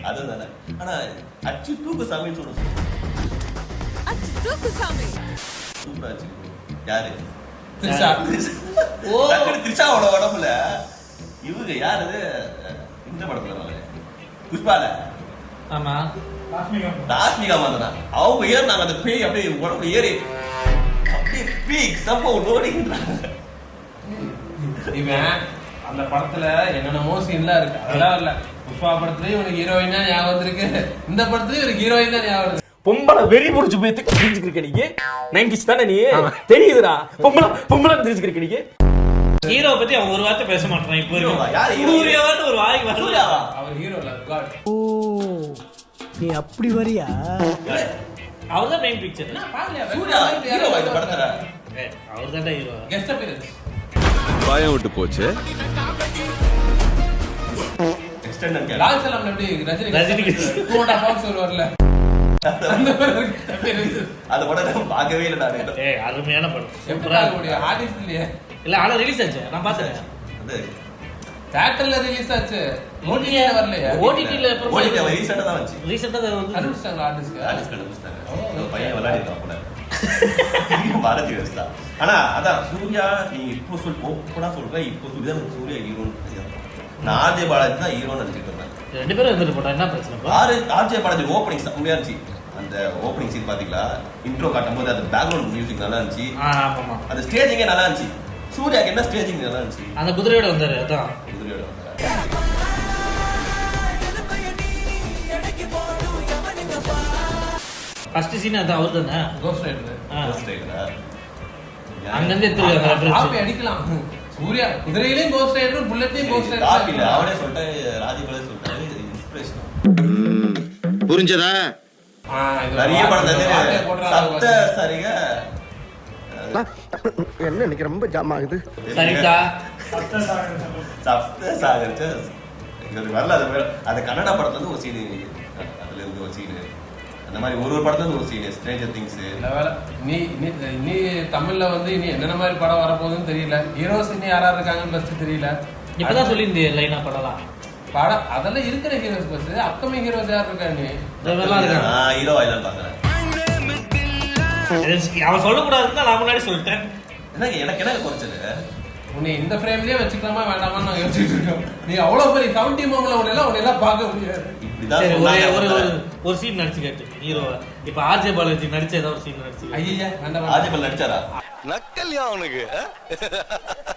அதுதானே. ஆனா அச்சு தூக்கு சாமின்னு சொல்லுங்க. அச்சு தூக்கு சாமி. சூப்பரா இருக்கு. யாரு? திரிஷா. ஓ திரிஷாவோட உடம்புல இவங்க யாரு இந்த படத்துல வாங்க புஷ்பால. ஆமா ராஷ்மிகா மாதனா அவங்க ஏறினாங்க அந்த பேய் அப்படியே உடம்புல ஏறி அப்படியே பீக் சம்பவ லோடிங்கிறாங்க. இவன் அந்த படத்துல என்னென்னமோ சீன்லாம் இருக்கு அதெல்லாம் இல்ல. புஷ்பா படத்துலயும் இவனுக்கு ஹீரோயின் தான் ஞாபகம் இருக்கு, இந்த படத்துலயும் இவனுக்கு ஹீரோயின் தான் ஞாபகம் இருக்கு. பொம்பளை வெறி புடிச்சு போய் தெரிஞ்சுக்கிருக்க நீங்க 90s தானே நீ தெரியுதுடா. பொம்பளை தெரிஞ்சுக்கிருக்க நீங்க. ஹீரோ பத்தி அவன் ஒரு வார்த்தை பேச மாட்டான். இப்போ யாரு சூர்யாவான்னு ஒரு வாய்க்கு வரல. அவர் ஹீரோ இல்ல காட். ஓ நீ அப்படி வரியா? அவர்தான் மெயின் பிக்சர். சூர்யா ஹீரோவா இந்த படத்துல? அவர் தான் ஹீரோ. Guest appearance. பயம் விட்டு போச்சு. Extended character. லால் சலாம் எப்படி ரஜினி 2.5 hours வருவார்ல அந்த படம் பார்க்கவே இல்லை நான். அருமையான படம். சூப்பரா இருக்கு. ஆர்டிஸ்ட் இல்லையே. இல்ல ஆனா ரிலீஸ் ஆச்சு, நான் பார்த்தேன். அது தியேட்டர்ல ரிலீஸ் ஆச்சு, ஓடிடில வரலையா? ஓடிடில ஓடிடி ரீசெண்டா தான் வந்துச்சு. ரீசெண்டா வந்து கண்டுபிடிச்சாங்க ஆர்டிஸ்ட். ஆர்டிஸ்ட் கண்டுபிடிச்சாங்க. ஒரு பையன் விளையாடிருக்கான் போல. பாரதி வஸ்தா. ஆனா அதான் சூர்யா நீ இப்போ ஓப்பனா சொல்ற, இப்போ சூர்யா ஹீரோன்னு தெரியாது. நான் ஆர்ஜே பாலாஜி தான் ஹீரோன்னு நினைச்சிட்டு இருந்தேன். ரெண்டு பேரும் இருந்துட்டு போட்டா என்ன பிரச்சனை? ஆர்ஜே பாலாஜி ஓப்பனிங் செம்மையா இருந்துச்சு. அந்த ஓப்பனிங் சீன் பாத்தீங்களா? இன்ட்ரோ காட்டும்போது அந்த பேக்ரவுண்ட் மியூசிக் நல்லா இருந்துச்சு. ஆமா அந்த ஸ்டேஜிங்கே நல்லா இருந்துச்சு. சூர்யாக்கு என்ன ஸ்டேஜிங் நல்லா இருந்துச்சு. அந்த குதிரையோட வந்தாரு. அதான் குதிரையோட வந்தாரு. ஃபர்ஸ்ட் சீன் அது அவர் தானே. Ghost rider. அங்க இருந்து எடுத்துருக்காங்க. காப்பி அடிக்கலாம். சூர்யா குதிரையிலயும் கோஸ்ட் ரைடர், புல்லட்லயும் கோஸ்ட் ரைடர். காப்பி இல்ல, அவனே சொல்லிட்டாரு, ராஜீவ் சொல்லிட்டாரு, இன்ஸ்பிரேஷன். புரிஞ்சதா? நிறைய படம் சப்த சரிக என்ன இன்னைக்கு ரொம்ப ஜாம் ஆகுது. சரிதா சப்த சாகர் வரல. அது கன்னட படத்துல இருந்து ஒரு சீனு, அதுல இருந்து ஒரு சீனு, அந்த மாதிரி ஒரு படத்துல இருந்து ஒரு சீனு. Stranger things. நீ தமிழ்ல வந்து இனி என்னென்ன மாதிரி படம் வரப்போகுதுன்னு தெரியல. ஹீரோஸ் இன்னும் யாரா இருக்காங்கன்னு ஃபர்ஸ்ட் தெரியல. இப்பதான் சொல்லியிருந்தே லைனா படலாம் படம் அதெல்லாம் இருக்கிற ஹீரோஸ் பஸ். அப்கமிங் ஹீரோஸ் யார் இருக்கா? நீ நான் ஹீரோ ஆயிலாம் பாக்குறேன். அவன் சொல்லக்கூடாதுன்னு நான் முன்னாடி சொல்லிட்டேன். எனக்கு என்ன குறைச்சது? உன்னை இந்த ஃப்ரேம்லயே வச்சுக்கலாமா வேண்டாமான்னு நான் யோசிச்சுட்டு இருக்கேன். நீ அவ்வளவு பெரிய 70 மோம்ல உன்னெல்லாம் பார்க்க முடியாது. ஒரு சீன் நடிச்சு கேட்டு ஹீரோ. இப்ப ஆர்ஜே பாலாஜி நடிச்ச ஏதாவது ஒரு சீன் நடிச்சு. ஐயா வேண்டாம். ஆர்ஜே பாலாஜி நடிச்சாரா? நக்கல்யா அவனுக்கு.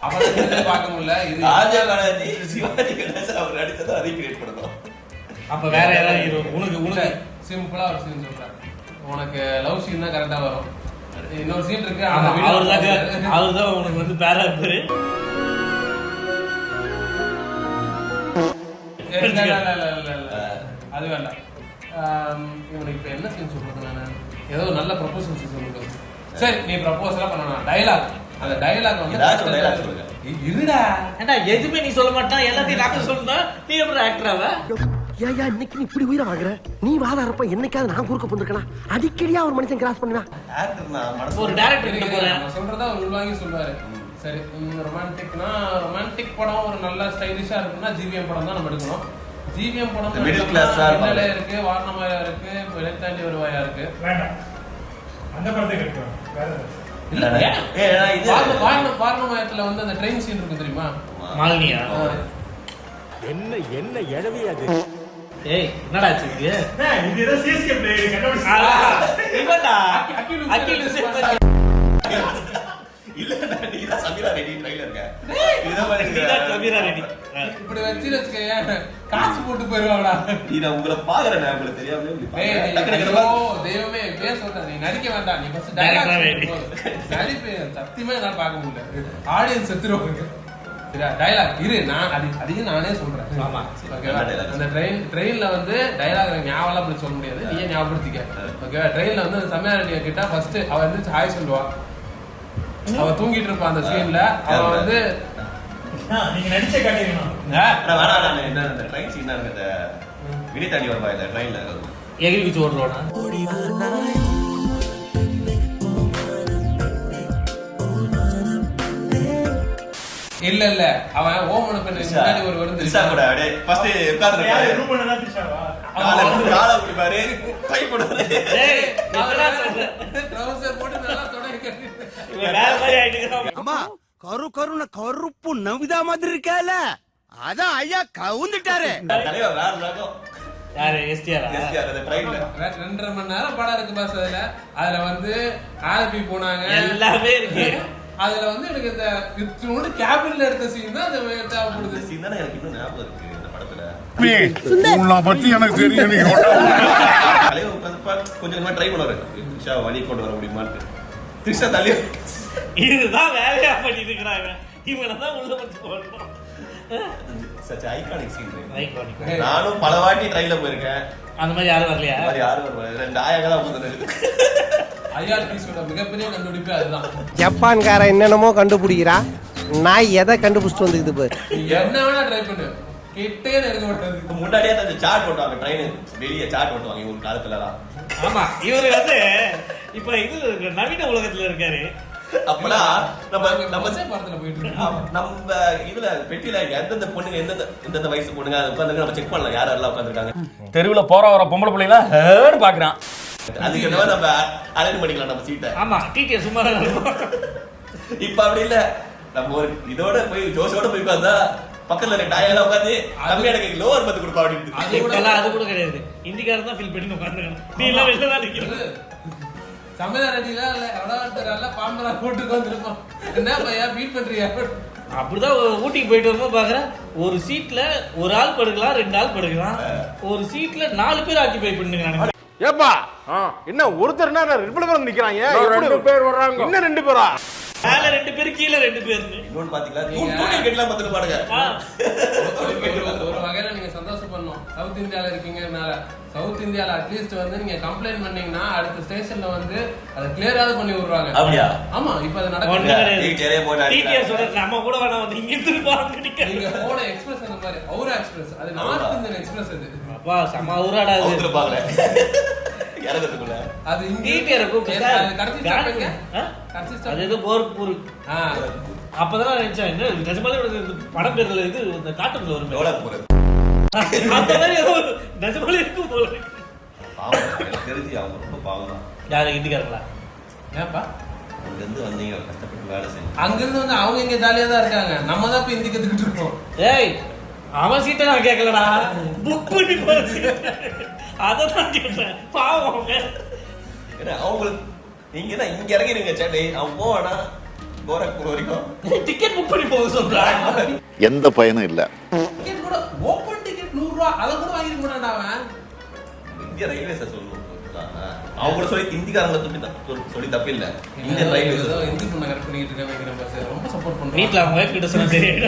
அவனை பார்க்க முடியல. இது ஆர்ஜே பாலாஜி சிவாஜி கணேசன் அவர் நடிச்சதை ரீக்ரியேட் பண்ணணும். அப்ப வேற யாராவது ஹீரோ? உனக்கு சிம்பிளா ஒரு சீன் சொல்றேன். உனக்கு லவ் சீன் தான் கரெக்டா வரும். இன்னொரு சீன் இருக்கு. அவர்தான் உனக்கு வந்து பேரா பேரு. அது வேண்டாம். இவனுக்கு இப்ப என்ன சீன் சொல்றது? நான் ஏதோ நல்ல ப்ரொபோசல் சீன் சொல்லுங்க. சரி நீ ப்ரொபோசலா பண்ணணும். டயலாக், அந்த டயலாக் வந்து இருடா. ஏண்டா எதுவுமே நீ சொல்ல மாட்டான், எல்லாத்தையும் டாக்டர் சொல்லுனா நீ எப்படி ஆக்டராவ? ஏயா இன்னைக்கு நீ இப்படி உயிரை வாங்குற? நீ வாதாரப்ப என்னைக்காவது நான் குறுக்க போந்திருக்கேன். அடிக்கடியா ஒரு மனுஷன் கிராஸ் பண்ணுவேன். ஒரு டைரக்டர் கிட்ட போறேன் சொல்றதா உள்வாங்கி சொல்லுவாரு. சரி ரொமான்டிக்னா ரொமான்டிக் படம் ஒரு நல்ல ஸ்டைலிஷா இருக்குன்னா ஜிவிஎம் படம் தான் நம்ம எடுக்கணும். ஜிவிஎம் படம் மிடில் கிளாஸா இருக்கு, வாரணமாயா இருக்கு, விளைத்தாண்டி வருவாயா இருக்கு. வேண்டாம் அந்த படத்தை கேட்கிறோம். இல்ல இது வாரணமாயத்துல வந்து அந்த ட்ரெயின் சீன் இருக்கு தெரியுமா? மாலினியா? என்ன எழவியாது. ஏய் என்னடா ஆச்சு இது? இது சிஎஸ்கே பிளேயர் கண்டுபிடிச்சா. இவன்டா அகில் இல்லடா நீதான் சமீரா ரெடி ட்ரைலர்ங்க. நீதான் சமீரா ரெடி. இப்படி வச்சிருக்கேன் காசு போட்டு போயிடுவாங்களா? நீ உங்களை பாக்குறேன், உங்களுக்கு தெரியாமலே தெய்வமே பேச சொல்றேன். நீ நடிக்க வேண்டாம், நீ ஃபர்ஸ்ட் டயலாக் நடிப்பு. சத்தியமா என்னால பார்க்க முடியல. ஆடியன்ஸ் செத்துருவாங்க. டயலாக் இரு, நான் அதையும் நானே சொல்றேன். அந்த ட்ரெயின்ல வந்து டயலாக் ஞாபகம் அப்படி சொல்ல முடியாது, நீயே ஞாபகப்படுத்திக்க. ஓகேவா? ட்ரெயின்ல வந்து சமயா ரெடியா கிட்ட ஃபர்ஸ்ட் அவ வந்து ஹாய் சொல்லுவா. அவ தூங்கிட்டு இருப்பா அந்த சீன்ல. அவ வந்து நீங்க நடிச்ச காட்டிடணும். என்ன அந்த ட்ரெயின் சீனா இருக்கு, வினிதாண்டி வருவா இல்ல ட்ரெயின்ல எகிரி குச்சி ஓடுறோம்னா இல்ல அவன் ஓமன பண்ண முன்னாடி ஒரு வருது திரிஷா கூட அப்படியே ஃபர்ஸ்ட் உட்கார்ந்திருக்காரு. ரூம் பண்ணதா திரிஷாவா? காலை பிடிப்பாரு, கை போடுவாரு. டேய், இதெல்லாம் சொல்ற. ட்ரவுசர் போட்டு நல்லா தொடங்கி கட்டி இவன் வேற மாதிரி ஆயிட்டு அம்மா கருப்பு நவிதா மாதிரி இருக்கல அதான் ஐயா கவுந்துட்டாரு. தலைவர் வேற ரகம். யாரு எஸ்டிஆரா? எஸ்டிஆர் அந்த ட்ரெயின்ல 2.5 மணி நேரம் படம் இருக்கு பாஸ். அதுல வந்து ஆலப்பி போனாங்க, எல்லாமே இருக்கு. அதுல வந்து எனக்கு இந்த இத்தனோட கேபின்ல எடுத்த சீன் தான் அது தேவைப்படுது. இந்த சீன் தானே எனக்கு இன்னும் ஞாபகம் இருக்கு இந்த படத்துல. உன்னை பத்தி எனக்கு தெரியும். நீ தலைவர் உட்கார்ந்து கொஞ்சம் கொஞ்சமா ட்ரை பண்ணுவாரு. திரிஷா வழி கொண்டு வர முடியுமான்னு. திரிஷா தள்ளி இதுதான் வேலையா பண்ணிட்டு இருக்கிறாங்க. இவங்கதான் உள்ள வச்சு போடணும். such iconic scene. Iconic. நானும் பல வாட்டி ட்ரைல போயிருக்கேன். அந்த மாதிரி யாரும் வரலையா? மாதிரி யாரும் வருவாங்க. 2 ஆயாங்க தான் உட்கார்ந்துருக்கு. ஐஆர்பிஸோட மிகப்பெரிய கண்டுபிடிப்பு அதுதான். ஜப்பான்காரன் என்னென்னமோ கண்டுபிடிக்கிறா, நான் எதை கண்டுபிடிச்சிட்டு வந்துக்குது பாரு. என்ன வேணா ட்ரை பண்ணு, கிட்டே இருக்க மாட்டாது. இப்ப முன்னாடியே அந்த சார்ட் ஓட்டுவாங்க, ட்ரெயின் வெளியே சார்ட் ஓட்டுவாங்க இவங்க காலத்துலலாம். ஆமா, இவரு வந்து இப்ப இது நவீன உலகத்துல இருக்காரு. அப்பலாம் நம்ம படத்துல போயிட்டு இருக்கோம். நம்ம இதுல பெட்டியில எந்தெந்த பொண்ணுங்க எந்தெந்த வயசு பொண்ணுங்க உட்கார்ந்து நம்ம செக் பண்ணலாம் யார் எல்லாம் உட்கார்ந்துருக்காங்க. தெருவுல போற வர பொம்பளை பிள்ளைங்களா பாக்குறான். அதுக்கு என்ன நம்ம அரேஞ்ச் பண்ணிக்கலாம் நம்ம சீட்டை. ஆமா, டிடி சும்மா தான் இருக்கும். இப்ப அப்படி இல்ல, நம்ம ஒரு இதோட போய் ஜோஷோட போய் உட்கார்ந்தா பக்கத்துல 2 ஆயால உட்காந்து கம்மி எனக்கு லோவர் பத்து கொடுப்பா அப்படின்னு. இப்பெல்லாம் அது கூட கிடையாது. இந்திக்காரன் தான் ஃபீல் பண்ணி உட்காந்துக்கணும். நீ எல்லாம் வெளில தான் நிக்கணும். சமையல் ரெடியில இல்ல எவ்வளவு பாம்பரா போட்டு உட்காந்துருப்பான். என்ன பையா ஃபீல் பண்றியா? அப்படிதான் ஊட்டிக்கு போயிட்டு வரும்போது பாக்குறேன், ஒரு சீட்ல ஒரு ஆள் படுக்கலாம், 2 ஆள் படுக்கலாம். ஒரு சீட்ல 4 பேர் ஆக்கிபை பண்ணுங்க. ஏப்பா என்ன ஒருத்தர்னா 2 பேர் நிக்கிறாங்க. 2 பேர் வர்றாங்க. இன்னும் 2 பேரா? மேல 2 பேர், கீழ 2 பேர். இன்னொன்னு பாத்தீங்களா, தூக்கி கட்டலாம் பத்துல பாடுங்க. ஒரு வகையில நீங்க சந்தோஷப்படணும். சவுத் இந்தியால இருக்கீங்கனால சவுத் இந்தியால அட்லீஸ்ட் வந்து நீங்க கம்ப்ளைண்ட் பண்ணீங்கன்னா அடுத்த ஸ்டேஷன்ல வந்து அதை கிளியராவது பண்ணி விடுறாங்க. அப்படியா? ஆமா, இப்ப அது ஒண்ணு நடக்குது. கிடையாது. டிடிஎஸ் சொல்ற நம்ம கூட வேணா வந்து இங்க திருப்பாங்க நிக்க. நீங்க போன எக்ஸ்பிரஸ் அந்த மாதிரி அவுரா எக்ஸ்பிரஸ், அது நார்த் இந்தியன் எக்ஸ்பிரஸ். அது அப்பா செம ஊராடா அது. அவுத்துல பாக்கல இறங்கறதுக்குள்ள அது இங்க டிடிஆர் கூப்பிட்டா கடைசி ஸ்டாப்பிங்க. கடைசி அது ஸ்டாப் ஏதோ கோர்பூர். அப்பதான் நினைச்சேன் என்ன நிஜமாலே படம் பேர்ல இது இந்த காட்டுக்குள்ள வரும் டோலக் போறது. அந்த மாதிரி ஏதோ நிஜமாலே இருக்கும் போல. பாவம், எனக்கு தெரிஞ்சு அவங்க ரொம்ப பாவம் தான். யாரு இந்திக்காரங்களா? ஏப்பா அங்க இருந்து வந்தீங்க கஷ்டப்பட்டு வேலை செய்யணும். அங்க இருந்து வந்து அவங்க இங்க ஜாலியா தான் இருக்காங்க. நம்ம தான் இப்ப ஹிந்தி கத்துக்கிட்டு இருக்கோம். ஏய், அவன் சீட்டை நான் கேட்கலடா, புக் பண்ணி போற அதான் கேட்டேன். பாவம் அவங்க. ஏன்னா அவங்களுக்கு நீங்க தான் இங்க இறங்கிருங்க சென்னை, அவன் போவானா கோரக்பூர் வரைக்கும் டிக்கெட் புக் பண்ணி போக சொல்றாங்க. எந்த பயனும் இல்ல. டிக்கெட் கூட ஓபன் டிக்கெட் 100 ரூபாய் அத கூட வாங்கிட மாட்டான்டா அவன். இந்திய ரயில்வேஸ் சொல்லணும். அவங்க கூட சொல்லி இந்திக்காரங்களை சொல்லி தப்பு இல்ல. இந்தியன் ரயில்வேஸ் ஏதோ ஹிந்தி பொண்ணை கரெக்ட் பண்ணிட்டு இருக்காங்க. ரொம்ப சப்போர்ட் பண்றோம். வீட்டுல அவங்க வைஃப் கிட்ட சொன்னா தெரியும்.